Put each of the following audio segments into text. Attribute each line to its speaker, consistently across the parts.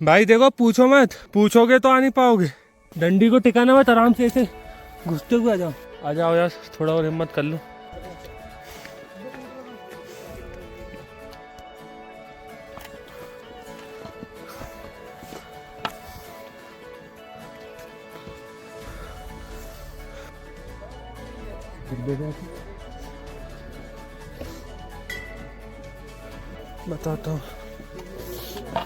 Speaker 1: भाई देखो, पूछो मत, पूछोगे तो आ नहीं पाओगे। डंडी को टिकाना मत, आराम से ऐसे घुसते हुए आ जाओ। आ जाओ यार, थोड़ा और हिम्मत कर लो। बताता हूँ।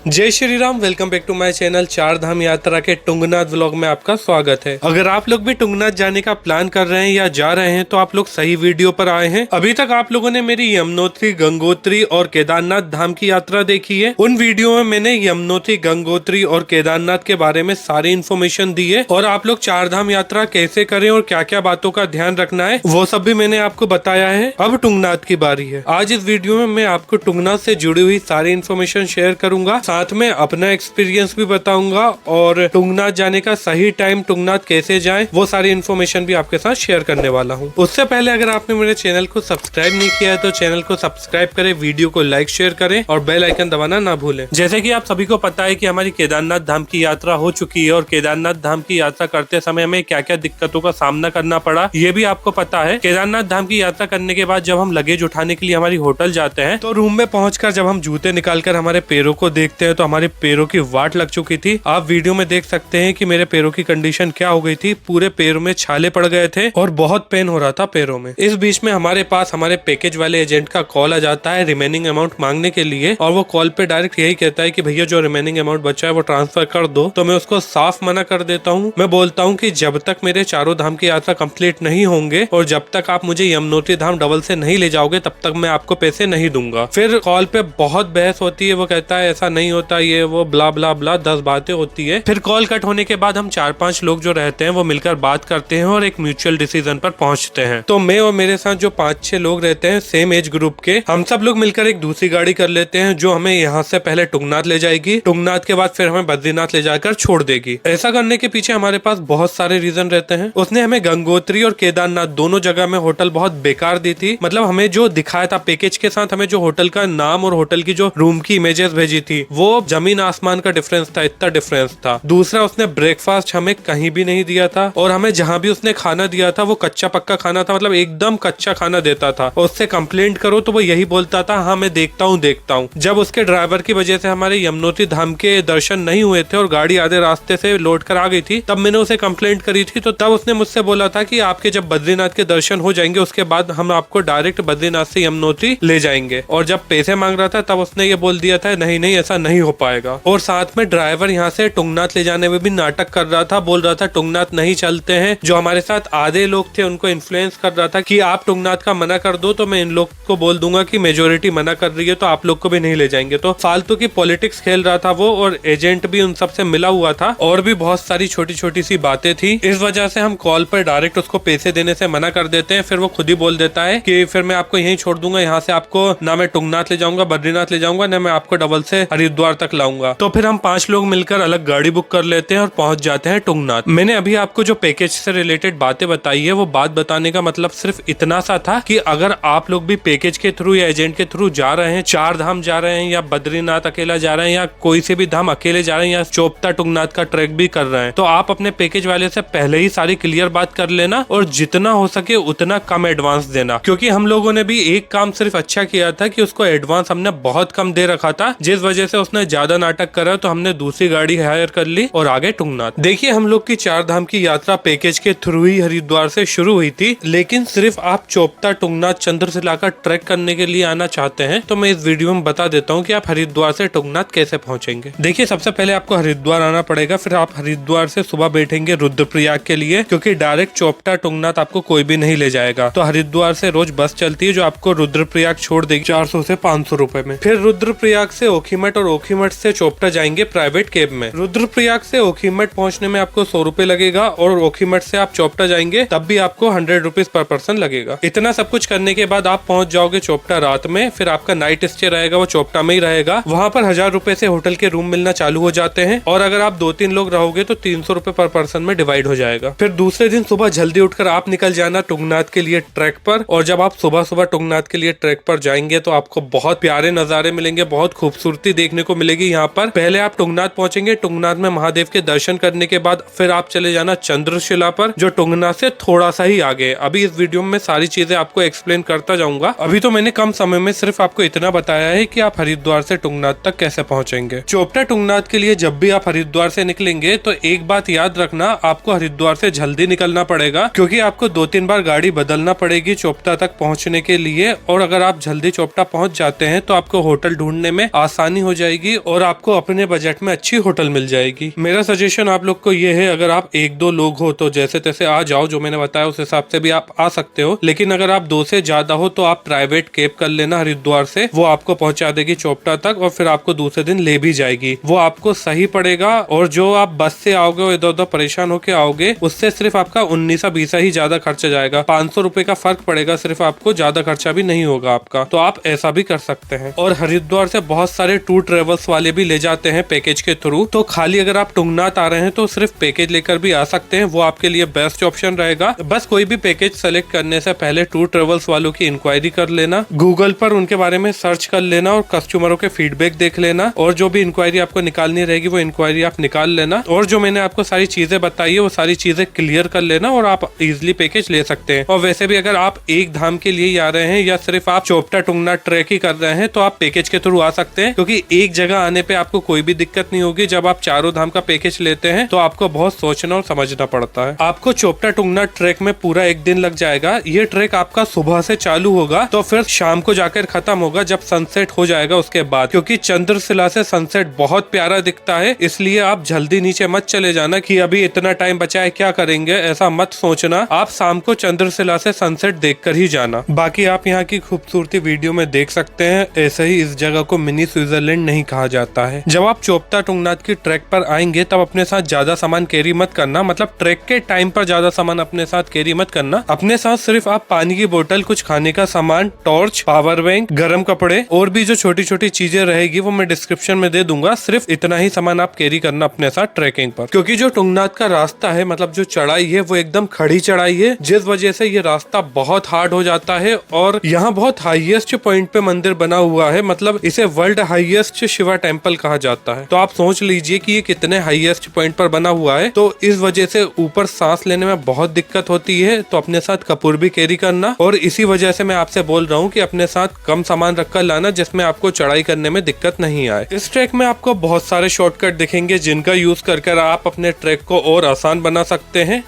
Speaker 1: जय Shri Ram, welcome back to my channel. Char Dham यात्रा के टुंगनाथ व्लॉग में आपका स्वागत है। अगर आप लोग भी टुंगनाथ जाने का प्लान कर रहे हैं या जा रहे हैं तो आप लोग सही वीडियो पर आए हैं। अभी तक आप लोगों ने मेरी यमुनोत्री, गंगोत्री और केदारनाथ धाम की यात्रा देखी है। उन वीडियो में मैंने यमुनोत्री, गंगोत्री और केदारनाथ के बारे में सारी इन्फॉर्मेशन दी है और आप लोग चार धाम यात्रा कैसे करें और क्या क्या बातों का ध्यान रखना है वो सब भी मैंने आपको बताया है। अब टुंगनाथ की बारी है। आज इस वीडियो में मैं आपको टुंगनाथ से जुड़ी हुई सारी इन्फॉर्मेशन शेयर करूंगा, साथ में अपना एक्सपीरियंस भी बताऊंगा और टुंगनाथ जाने का सही टाइम, टुंगनाथ कैसे जाएं, वो सारी इन्फॉर्मेशन भी आपके साथ शेयर करने वाला हूं। उससे पहले अगर आपने मेरे चैनल को सब्सक्राइब नहीं किया है तो चैनल को सब्सक्राइब करें, वीडियो को लाइक शेयर करें और बेल आइकन दबाना ना भूलें। जैसे कि आप सभी को पता है कि हमारी केदारनाथ धाम की यात्रा हो चुकी है और केदारनाथ धाम की यात्रा करते समय हमें क्या क्या दिक्कतों का सामना करना पड़ा ये भी आपको पता है। केदारनाथ धाम की यात्रा करने के बाद जब हम लगेज उठाने के लिए हमारी होटल जाते हैं तो रूम में पहुंचकर जब हम जूते निकालकर हमारे पैरों को देखते हैं तो हमारे पैरों की वाट लग चुकी थी। आप वीडियो में देख सकते हैं कि मेरे पैरों की कंडीशन क्या हो गई थी। पूरे पैरों में छाले पड़ गए थे और बहुत पेन हो रहा था पैरों में। इस बीच में हमारे पास हमारे पैकेज वाले एजेंट का कॉल आ जाता है रिमेनिंग अमाउंट मांगने के लिए और वो कॉल पे डायरेक्ट यही कहता है कि भैया जो रिमेनिंग अमाउंट बचा है वो ट्रांसफर कर दो। तो मैं उसको साफ मना कर देता हूँ। मैं बोलता हूँ कि जब तक मेरे चारों धाम की यात्रा कंप्लीट नहीं होंगे और जब तक आप मुझे यमुनोत्री धाम डबल से नहीं ले जाओगे तब तक मैं आपको पैसे नहीं दूंगा। फिर कॉल पे बहुत बहस होती है। वो कहता है ऐसा नहीं होता, ये वो ब्ला ब्ला ब्ला 10 बातें होती है। फिर कॉल कट होने के बाद हम 4-5 लोग जो रहते हैं वो मिलकर बात करते हैं और एक म्यूचुअल डिसीजन पर पहुंचते हैं। तो मैं और मेरे साथ जो 5-6 लोग रहते हैं सेम एज ग्रुप के, हम सब लोग मिलकर एक दूसरी गाड़ी कर लेते हैं जो हमें यहाँ से पहले टुंगनाथ ले जाएगी। टुंगनाथ के बाद फिर हमें बद्रीनाथ ले जाकर छोड़ देगी। ऐसा करने के पीछे हमारे पास बहुत सारे रीजन रहते हैं। उसने हमें गंगोत्री और केदारनाथ दोनों जगह में होटल बहुत बेकार दी थी। मतलब हमें जो दिखाया था पैकेज के साथ, हमें जो होटल का नाम और होटल की जो रूम की इमेजेस भेजी थी वो जमीन आसमान का डिफरेंस था, इतना डिफरेंस था। दूसरा, उसने ब्रेकफास्ट हमें कहीं भी नहीं दिया था और हमें जहां भी उसने खाना दिया था वो कच्चा पक्का खाना था। मतलब एकदम कच्चा खाना देता था और उससे कंप्लेंट करो तो वो यही बोलता था हाँ मैं देखता हूँ। जब उसके ड्राइवर की वजह से हमारे यमुनोत्री धाम के दर्शन नहीं हुए थे और गाड़ी आधे रास्ते से लौट कर आ गई थी, तब मैंने उसे कंप्लेंट करी थी। तो तब उसने मुझसे बोला था कि आपके जब बद्रीनाथ के दर्शन हो जाएंगे उसके बाद हम आपको डायरेक्ट बद्रीनाथ से यमुनोत्री ले जाएंगे। और जब पैसे मांग रहा था तब उसने ये बोल दिया था नहीं नहीं ऐसा नहीं हो पाएगा। और साथ में ड्राइवर यहाँ से टुंगनाथ ले जाने में भी नाटक कर रहा था, बोल रहा था टुंगनाथ नहीं चलते हैं। जो हमारे साथ आधे लोग थे उनको इन्फ्लुएंस कर रहा था कि आप टुंगनाथ का मना कर दो तो मैं इन लोग को बोल दूंगा कि मेजोरिटी मना कर रही है तो आप लोग को भी नहीं ले जाएंगे। तो फालतू की पॉलिटिक्स खेल रहा था वो और एजेंट भी उन सबसे मिला हुआ था और भी बहुत सारी छोटी छोटी सी बातें थी। इस वजह से हम कॉल पर डायरेक्ट उसको पैसे देने से मना कर देते हैं। फिर वो खुद ही बोल देता है कि फिर मैं आपको यहीं छोड़ दूंगा, यहाँ से आपको ना मैं टुंगनाथ ले जाऊंगा, बद्रीनाथ ले जाऊंगा, ना मैं आपको डबल से हरिद्वार तक लाऊंगा। तो फिर हम 5 लोग मिलकर अलग गाड़ी बुक कर लेते हैं और पहुंच जाते हैं टुंगनाथ। मैंने अभी आपको जो पैकेज से रिलेटेड बातें बताई है वो बात बताने का मतलब सिर्फ इतना सा था कि अगर आप लोग भी पैकेज के थ्रू या एजेंट के थ्रू जा रहे हैं, चार धाम जा रहे हैं या बद्रीनाथ अकेला जा रहे हैं या कोई से भी धाम अकेले जा रहे हैं या चोपता टुंगनाथ का ट्रैक भी कर रहे हैं, तो आप अपने पैकेज वाले से पहले ही सारी क्लियर बात कर लेना और जितना हो सके उतना कम एडवांस देना। क्योंकि हम लोगों ने भी एक काम सिर्फ अच्छा किया था कि उसको एडवांस हमने बहुत कम दे रखा था, जिस वजह से उसने ज्यादा नाटक करा तो हमने दूसरी गाड़ी हायर कर ली और आगे टुंगनाथ। देखिए हम लोग की चार धाम की यात्रा पैकेज के थ्रू ही हरिद्वार से शुरू हुई थी, लेकिन सिर्फ आप चोपता टुंगनाथ चंद्रशिला का ट्रैक करने के लिए आना चाहते हैं तो मैं इस वीडियो में बता देता हूँ कि आप हरिद्वार से टुंगनाथ कैसे पहुंचेंगे। देखिए सबसे पहले आपको हरिद्वार आना पड़ेगा, फिर आप हरिद्वार से सुबह बैठेंगे रुद्रप्रयाग के लिए, क्योंकि डायरेक्ट चोपता टुंगनाथ आपको कोई भी नहीं ले जाएगा। तो हरिद्वार से रोज बस चलती है जो आपको रुद्रप्रयाग छोड़ देगी 400 से 500 रुपए में। फिर रुद्रप्रयाग से ओखीमठ और ओखीमठ से चोपता जाएंगे प्राइवेट कैब में। रुद्रप्रयाग से ओखीमठ पहुंचने में आपको 100 रुपए लगेगा और ओखीमठ से आप चोपता जाएंगे तब भी आपको 100 रुपीज पर पर्सन लगेगा। इतना सब कुछ करने के बाद आप पहुंच जाओगे चोपता रात में। फिर आपका नाइट स्टे रहेगा वो चोपता में ही रहेगा। वहाँ पर 1000 रुपए से होटल के रूम मिलना चालू हो जाते हैं और अगर आप 2-3 लोग रहोगे तो 300 रुपए पर पर्सन में डिवाइड हो जाएगा। फिर दूसरे दिन सुबह जल्दी उठकर आप निकल जाना टुंगनाथ के लिए ट्रैक पर। और जब आप सुबह सुबह टुंगनाथ के लिए ट्रैक पर जाएंगे तो आपको बहुत प्यारे नजारे मिलेंगे, बहुत खूबसूरती देखने को मिलेगी यहाँ पर। पहले आप टुंगनाथ पहुंचेंगे, टुंगनाथ में महादेव के दर्शन करने के बाद फिर आप चले जाना चंद्रशिला पर, जो टुंगनाथ से थोड़ा सा ही आगे। अभी इस वीडियो में सारी चीजें आपको एक्सप्लेन करता जाऊंगा। अभी तो मैंने कम समय में सिर्फ आपको इतना बताया है कि आप हरिद्वार से टुंगनाथ तक कैसे पहुंचेंगे। चोपटा टुंगनाथ के लिए जब भी आप हरिद्वार से निकलेंगे तो एक बात याद रखना, आपको हरिद्वार से जल्दी निकलना पड़ेगा, क्योंकि आपको 2-3 बार गाड़ी बदलना पड़ेगी चोपटा तक पहुंचने के लिए। और अगर आप जल्दी चोपटा पहुंच जाते हैं तो आपको होटल ढूंढने में आसानी हो जाएगी और आपको अपने बजट में अच्छी होटल मिल जाएगी। मेरा सजेशन आप लोग को ये है, अगर आप 1-2 लोग हो तो जैसे तैसे आ जाओ, जो मैंने बताया उस हिसाब से भी आप आ सकते हो। लेकिन अगर आप 2 से ज्यादा हो तो आप प्राइवेट कैब कर लेना हरिद्वार से, वो आपको पहुंचा देगी चोपटा तक और फिर आपको दूसरे दिन ले भी जाएगी। वो आपको सही पड़ेगा। और जो आप बस से आओगे और इधर उधर परेशान होके आओगे, उससे सिर्फ आपका 19-20 ही ज्यादा खर्चा जाएगा। 500 रुपए का फर्क पड़ेगा सिर्फ आपको, ज्यादा खर्चा भी नहीं होगा आपका। तो आप ऐसा भी कर सकते हैं। और हरिद्वार से बहुत सारे टूर ट्रेवल्स वाले भी ले जाते हैं पैकेज के थ्रू। तो खाली अगर आप टुंगनाथ आ रहे हैं तो सिर्फ पैकेज लेकर भी आ सकते हैं, वो आपके लिए बेस्ट ऑप्शन रहेगा। बस कोई भी पैकेज सेलेक्ट करने से पहले टूर ट्रेवल्स वालों की इंक्वायरी कर लेना, गूगल पर उनके बारे में सर्च कर लेना और कस्टमरों के फीडबैक देख लेना। और जो भी इंक्वायरी आपको निकालनी रहेगी वो इंक्वायरी आप निकाल लेना। और जो मैंने आपको सारी चीजें बताई है वो सारी चीजें क्लियर कर लेना और आप इजिली पैकेज ले सकते हैं। और वैसे भी अगर आप एक धाम के लिए आ रहे हैं या सिर्फ आप चोपटा टुंगनाथ ट्रैक ही कर रहे हैं तो आप पैकेज के थ्रू आ सकते हैं, क्योंकि एक जगह आने पे आपको कोई भी दिक्कत नहीं होगी। जब आप चारों धाम का पैकेज लेते हैं तो आपको बहुत सोचना और समझना पड़ता है। आपको चोपटा टुंगनाथ ट्रैक में पूरा 1 दिन लग जाएगा। ये ट्रैक आपका सुबह से चालू होगा तो फिर शाम को जाकर खत्म होगा जब सनसेट हो जाएगा उसके बाद, क्योंकि चंद्रशिला से सनसेट बहुत प्यारा दिखता है। इसलिए आप जल्दी नीचे मत चले जाना कि अभी इतना टाइम बचा है क्या करेंगे, ऐसा मत सोचना। आप शाम को चंद्रशिला से सनसेट देखकर ही जाना। बाकी आप यहाँ की खूबसूरती वीडियो में देख सकते हैं। ऐसे ही इस जगह को मिनी स्विट्जरलैंड नहीं कहा जाता है। जब आप चोपटा टुंगनाथ की ट्रैक पर आएंगे तब अपने साथ ज्यादा सामान कैरी मत करना, मतलब ट्रैक के टाइम पर ज्यादा सामान अपने साथ कैरी मत करना। अपने साथ सिर्फ आप पानी की बोतल, कुछ खाने का सामान, टॉर्च, पावर बैंक, गर्म कपड़े और भी जो छोटी छोटी चीजें रहेगी वो मैं डिस्क्रिप्शन में दे दूंगा। सिर्फ इतना ही सामान आप कैरी करना अपने साथ ट्रैकिंग पर, क्योंकि जो टुंगनाथ का रास्ता है, मतलब जो चढ़ाई है वो एकदम खड़ी चढ़ाई है, जिस वजह से ये रास्ता बहुत हार्ड हो जाता है। और यहाँ बहुत हाईएस्ट पॉइंट पे मंदिर बना हुआ है, मतलब इसे वर्ल्ड हाईएस्ट शिवा टेम्पल कहा जाता है। तो आप सोच लीजिए कि ये कितने हाईएस्ट पॉइंट पर बना हुआ है। तो इस वजह से ऊपर सांस लेने में बहुत दिक्कत होती है। तो अपने साथ कपूर भी कैरी करना। और इसी वजह से मैं आपसे बोल रहा हूँ कि अपने साथ कम सामान रखकर लाना, जिसमें आपको चढ़ाई करने में दिक्कत नहीं आए। इस ट्रैक में आपको बहुत सारे शॉर्टकट दिखेंगे जिनका यूज कर आप अपने ट्रैक को और आसान बना सकते हैं।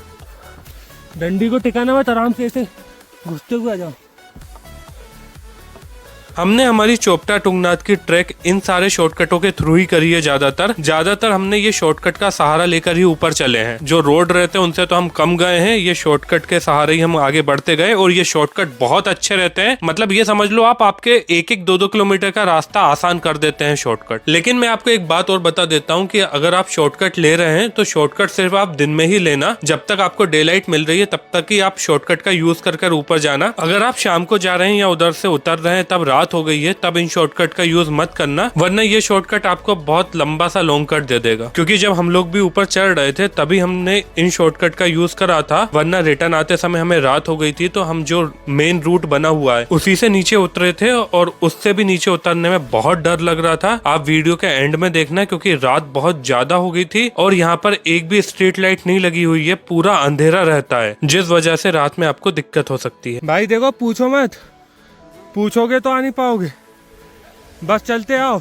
Speaker 2: डंडी को टिकाना मत, आराम से ऐसे घुसते हुए आ जाओ।
Speaker 1: हमने हमारी चोपटा टुंगनाथ की ट्रैक इन सारे शॉर्टकटों के थ्रू ही करी है। ज्यादातर हमने ये शॉर्टकट का सहारा लेकर ही ऊपर चले हैं। जो रोड रहते हैं उनसे तो हम कम गए हैं, ये शॉर्टकट के सहारे ही हम आगे बढ़ते गए। और ये शॉर्टकट बहुत अच्छे रहते हैं, मतलब ये समझ लो आप आपके 1-2 किलोमीटर का रास्ता आसान कर देते हैं शॉर्टकट। लेकिन मैं आपको एक बात और बता देता हूँ कि अगर आप शॉर्टकट ले रहे हैं तो शॉर्टकट सिर्फ आप दिन में ही लेना। जब तक आपको डे लाइट मिल रही है तब तक ही आप शॉर्टकट का यूज कर ऊपर जाना। अगर आप शाम को जा रहे हैं या उधर से उतर रहे हैं तब रात हो गई है, तब इन शॉर्टकट का यूज मत करना, वरना ये शॉर्टकट आपको बहुत लंबा सा लॉन्ग कट दे देगा। क्योंकि जब हम लोग भी ऊपर चढ़ रहे थे तभी हमने इन शॉर्टकट का यूज करा था, वरना रिटर्न आते समय हमें रात हो गई थी। तो हम जो मेन रूट बना हुआ है उसी से नीचे उतरे थे और उससे भी नीचे उतरने में बहुत डर लग रहा था। आप वीडियो के एंड में देखना, क्योंकि रात बहुत ज्यादा हो गई थी और यहाँ पर एक भी स्ट्रीट लाइट नहीं लगी हुई है, पूरा अंधेरा रहता है, जिस वजह से रात में आपको दिक्कत हो सकती है।
Speaker 2: भाई देखो, पूछो मत, पूछोगे तो आ नहीं पाओगे, बस चलते आओ।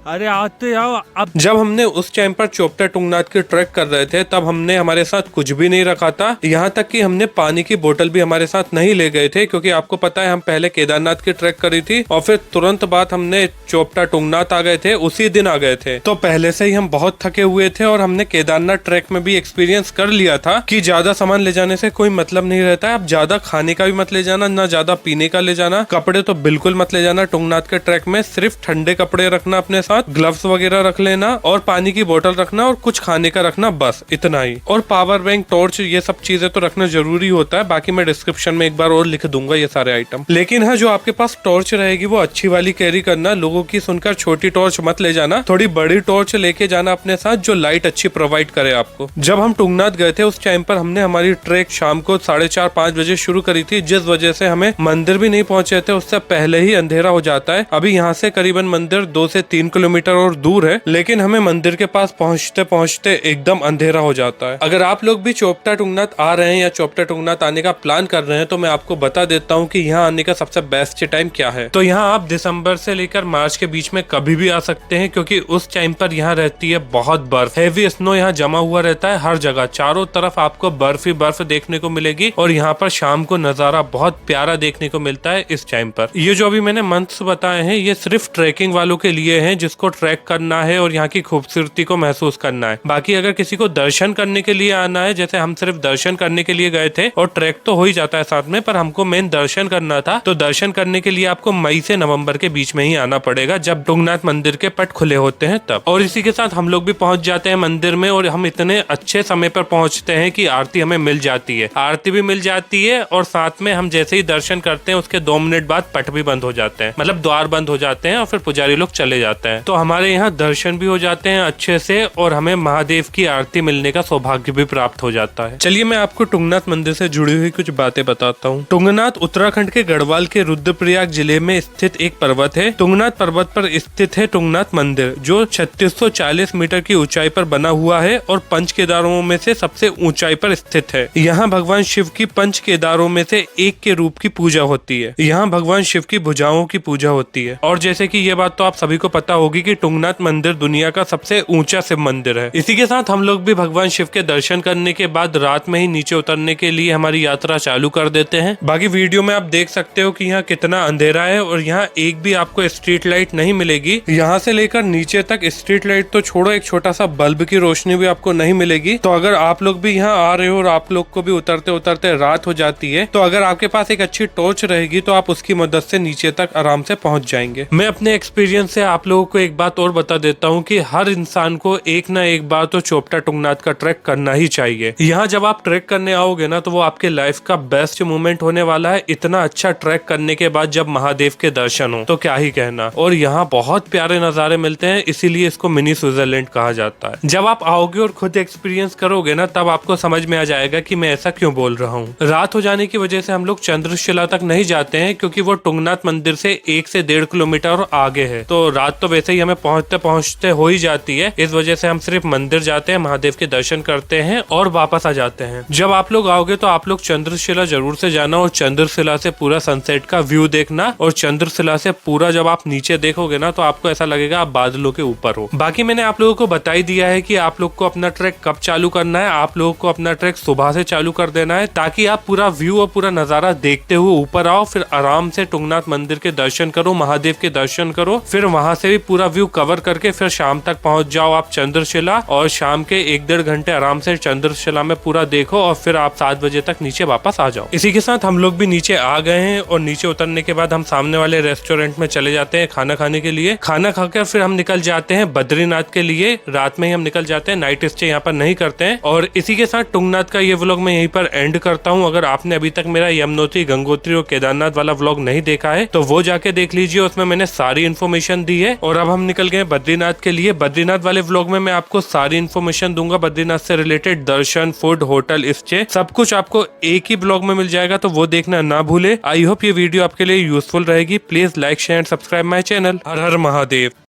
Speaker 2: अरे आते आओ। अब
Speaker 1: जब हमने उस टाइम पर चोपटा टुंगनाथ की ट्रैक कर रहे थे तब हमने हमारे साथ कुछ भी नहीं रखा था, यहाँ तक कि हमने पानी की बोतल भी हमारे साथ नहीं ले गए थे। क्योंकि आपको पता है हम पहले केदारनाथ की ट्रैक करी थी और फिर तुरंत बाद हमने चोपटा टुंगनाथ आ गए थे, उसी दिन आ गए थे। तो पहले से ही हम बहुत थके हुए थे और हमने केदारनाथ ट्रैक में भी एक्सपीरियंस कर लिया था कि ज्यादा सामान ले जाने से कोई मतलब नहीं रहता है। आप ज्यादा खाने का भी मत ले जाना, ना ज्यादा पीने का ले जाना, कपड़े तो बिल्कुल मत ले जाना। टुंगनाथ के ट्रैक में सिर्फ ठंडे कपड़े रखना अपने साथ। साथ ग्लव्स वगैरह रख लेना और पानी की बोतल रखना और कुछ खाने का रखना, बस इतना ही। और पावर बैंक, टॉर्च, ये सब चीजें तो रखना जरूरी होता है। बाकी मैं डिस्क्रिप्शन में एक बार और लिख दूंगा ये सारे आइटम। लेकिन हाँ, जो आपके पास टॉर्च रहेगी वो अच्छी वाली कैरी करना। लोगों की सुनकर छोटी टॉर्च मत ले जाना, थोड़ी बड़ी टॉर्च लेके जाना अपने साथ जो लाइट अच्छी प्रोवाइड करे आपको। जब हम तुंगनाथ गए थे उस टाइम पर हमने हमारी ट्रैक शाम को 4:30-5 बजे शुरू करी थी, जिस वजह से हमें मंदिर भी नहीं पहुंचे थे, उससे पहले ही अंधेरा हो जाता है। अभी यहाँ से करीबन मंदिर 2 से 3 किलोमीटर और दूर है, लेकिन हमें मंदिर के पास पहुंचते पहुंचते एकदम अंधेरा हो जाता है। अगर आप लोग भी चोपटा तुंगनाथ आ रहे हैं या चोपटा तुंगनाथ आने का प्लान कर रहे हैं तो मैं आपको बता देता हूँ कि यहाँ आने का सबसे बेस्ट टाइम क्या है। तो यहाँ आप दिसंबर से लेकर मार्च के बीच में कभी भी आ सकते हैं, क्योंकि उस टाइम पर यहाँ रहती है बहुत बर्फ। हेवी स्नो यहाँ जमा हुआ रहता है हर जगह, चारों तरफ आपको बर्फ ही बर्फ देखने को मिलेगी। और यहाँ पर शाम को नजारा बहुत प्यारा देखने को मिलता है इस टाइम पर। ये जो अभी मैंने मंथ्स बताए हैं ये सिर्फ ट्रैकिंग वालों के लिए हैं, जिसको ट्रैक करना है और यहाँ की खूबसूरती को महसूस करना है। बाकी अगर किसी को दर्शन करने के लिए आना है, जैसे हम सिर्फ दर्शन करने के लिए गए थे, और ट्रैक तो हो ही जाता है साथ में, पर हमको मेन दर्शन करना था, तो दर्शन करने के लिए आपको मई से नवंबर के बीच में ही आना पड़ेगा, जब तुंगनाथ मंदिर के पट खुले होते हैं तब। और इसी के साथ हम लोग भी पहुंच जाते हैं मंदिर में, और हम इतने अच्छे समय पर पहुंचते हैं कि आरती हमें मिल जाती है। आरती भी मिल जाती है और साथ में हम जैसे ही दर्शन करते हैं उसके 2 मिनट बाद पट भी बंद हो जाते हैं, मतलब द्वार बंद हो जाते हैं और फिर पुजारी लोग चले जाते हैं। तो हमारे यहाँ दर्शन भी हो जाते हैं अच्छे से और हमें महादेव की आरती मिलने का सौभाग्य भी प्राप्त हो जाता है। चलिए मैं आपको तुंगनाथ मंदिर से जुड़ी हुई कुछ बातें बताता हूँ। तुंगनाथ उत्तराखंड के गढ़वाल के रुद्रप्रयाग जिले में स्थित एक पर्वत है। तुंगनाथ पर्वत पर स्थित है तुंगनाथ मंदिर, जो 3640 मीटर की ऊंचाई पर बना हुआ है और पंच केदारों में से सबसे ऊंचाई पर स्थित है। यहाँ भगवान शिव की पंच केदारों में से एक के रूप की पूजा होती है। यहाँ भगवान शिव की भुजाओं की पूजा होती है। और जैसे कि ये बात तो आप सभी को पता होगी कि तुंगनाथ मंदिर दुनिया का सबसे ऊंचा शिव मंदिर है। इसी के साथ हम लोग भी भगवान शिव के दर्शन करने के बाद रात में ही नीचे उतरने के लिए हमारी यात्रा चालू कर देते हैं। बाकी वीडियो में आप देख सकते हो कि यहाँ कितना अंधेरा है और यहाँ एक भी आपको स्ट्रीट लाइट नहीं मिलेगी। यहाँ से लेकर नीचे तक स्ट्रीट लाइट तो छोड़ो, एक छोटा सा बल्ब की रोशनी भी आपको नहीं मिलेगी। तो अगर आप लोग भी यहाँ आ रहे हो और आप लोग को भी उतरते उतरते रात हो जाती है, तो अगर आपके पास एक अच्छी टॉर्च रहेगी तो आप उसकी मदद से नीचे तक आराम से पहुंच जाएंगे। मैं अपने एक्सपीरियंस से आप लोगों को एक बात और बता देता हूँ कि हर इंसान को एक ना एक बार तो चोपटा तुंगनाथ का ट्रैक करना ही चाहिए। यहाँ जब आप ट्रैक करने आओगे ना तो वो आपके लाइफ का बेस्ट मोमेंट होने वाला है। इतना अच्छा ट्रैक करने के बाद जब महादेव के दर्शन हो तो क्या ही कहना। और यहाँ बहुत प्यारे नजारे मिलते हैं, इसीलिए इसको मिनी स्विट्जरलैंड कहा जाता है। जब आप आओगे और खुद एक्सपीरियंस करोगे ना तब आपको समझ में आ जाएगा कि मैं ऐसा क्यों बोल रहा हूँ। रात हो जाने की वजह से हम लोग चंद्रशिला तक नहीं जाते हैं, क्योंकि वो तुंगनाथ मंदिर से 1 से 1.5 किलोमीटर और आगे है। तो रात तो वैसे ही हमें पहुंचते पहुंचते हो ही जाती है। इस वजह से हम सिर्फ मंदिर जाते हैं, महादेव के दर्शन करते हैं और वापस आ जाते हैं। जब आप लोग आओगे तो आप लोग चंद्रशिला जरूर से जाना और चंद्रशिला से पूरा सनसेट का व्यू देखना। और चंद्रशिला से पूरा जब आप नीचे देखोगे ना तो आपको ऐसा लगेगा आप बादलों के ऊपर हो। बाकी मैंने आप लोगों को बता ही दिया है कि आप लोग को अपना ट्रैक कब चालू करना है। आप लोगों को अपना ट्रैक सुबह से चालू कर देना है, ताकि आप पूरा व्यू और पूरा नजारा देखते हुए ऊपर आओ, फिर आराम से तुंगनाथ मंदिर के दर्शन करो, महादेव के दर्शन करो, फिर वहां से भी पूरा व्यू कवर करके फिर शाम तक पहुंच जाओ आप चंद्रशिला। और शाम के 1-1.5 घंटे आराम से चंद्रशिला में पूरा देखो और फिर आप 7 बजे तक नीचे वापस आ जाओ। इसी के साथ हम लोग भी नीचे आ गए हैं और नीचे उतरने के बाद हम सामने वाले रेस्टोरेंट में चले जाते हैं खाना खाने के लिए। खाना खाकर फिर हम निकल जाते हैं बद्रीनाथ के लिए। रात में ही हम निकल जाते हैं, नाइट स्टे यहाँ पर नहीं करते हैं। और इसी के साथ तुंगनाथ का ये व्लॉग मैं यहीं पर एंड करता हूँ। अगर आपने अभी तक मेरा यमुनोत्री, गंगोत्री और केदारनाथ वाला व्लॉग नहीं देखा है तो वो जाके देख लीजिए, उसमें मैंने सारी इन्फॉर्मेशन दी है। और अब हम निकल गए बद्रीनाथ के लिए। बद्रीनाथ वाले व्लॉग में मैं आपको सारी इन्फॉर्मेशन दूंगा बद्रीनाथ से रिलेटेड, दर्शन, फूड, होटल, स्टे, सब कुछ आपको एक ही ब्लॉग में मिल जाएगा, तो वो देखना ना भूले। आई होप ये वीडियो आपके लिए यूजफुल रहेगी। Please like, share and subscribe my channel. Her her Mahadev.